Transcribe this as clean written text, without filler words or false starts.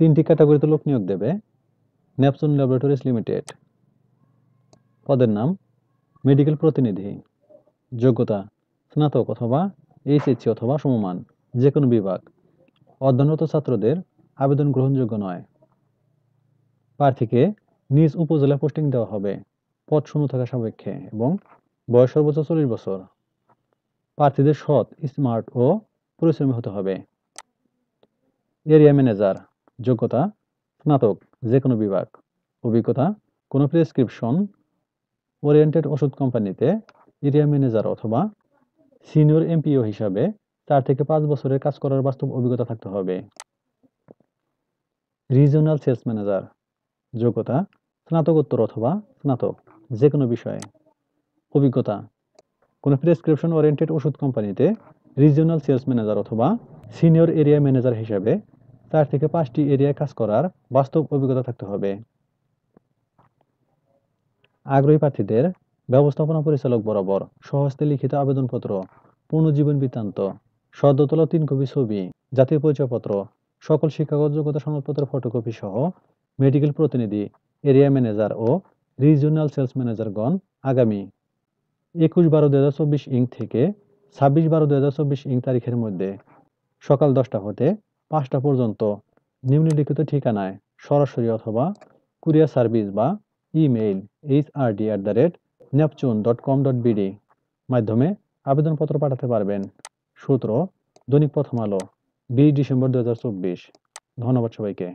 3টি ক্যাটাগরিতে লোক নিয়োগ দেবে নেপচুন ল্যাবরেটরিজ লিমিটেড। পদের নাম মেডিকেল প্রতিনিধি। যোগ্যতা স্নাতক অথবা এইচএসসি অথবা সমমান, যে কোনো বিভাগ। অধ্যয়নরত ছাত্রদের আবেদন গ্রহণযোগ্য নয়। প্রার্থীকে নিজ উপজেলা পোস্টিং দেওয়া হবে পদ শূন্য থাকা সাপেক্ষে এবং বয়স সর্বোচ্চ 40 বছর। প্রার্থীদের সৎ, স্মার্ট ও পরিশ্রমী হতে হবে। Area manager. যোগ্যতা স্নাতক, যে কোনো বিভাগ। অভিজ্ঞতা কোনো প্রেসক্রিপশন ওরিয়েন্টেড ওষুধ কোম্পানিতে এরিয়া ম্যানেজার অথবা সিনিয়র এমপিও হিসাবে 4 থেকে 5 বছরের কাজ করার বাস্তব অভিজ্ঞতা থাকতে হবে। Regional sales manager. যোগ্যতা স্নাতকোত্তর অথবা স্নাতক, যে কোনো বিষয়ে। অভিজ্ঞতা কোনো প্রেসক্রিপশন ওরিয়েন্টেড ওষুধ কোম্পানিতে রিজিওনাল সেলস ম্যানেজার অথবা সিনিয়র এরিয়া ম্যানেজার হিসাবে 4 থেকে 5টি এরিয়ায় কাজ করার বাস্তব অভিজ্ঞতা থাকতে হবে। আগ্রহী প্রার্থীদের ব্যবস্থাপনা পরিচালক বরাবর স্বহস্তে লিখিত আবেদনপত্র, পূর্ণ জীবন বৃত্তান্ত, সদ্য তোলা 3 কপি ছবি, জাতীয় পরিচয়পত্র, সকল শিক্ষাগত যোগ্যতা সনদপত্রের ফটোকপি সহ মেডিকেল প্রতিনিধি, এরিয়া ম্যানেজার ও রিজিওনাল সেলস ম্যানেজারগণ আগামী 21/12/2024 ইং থেকে 26/12/2024 ইং তারিখের মধ্যে সকাল 10টা হতে 5টা পর্যন্ত নিম্নলিখিত ঠিকানায় সরাসরি অথবা কুরিয়ার সার্ভিস বা ইমেইল hrd@neptune.com.bd মাধ্যমে আবেদনপত্র পাঠাতে পারবেন। সূত্র দৈনিক প্রথম আলো, 20 ডিসেম্বর 2024। ধন্যবাদ সবাইকে।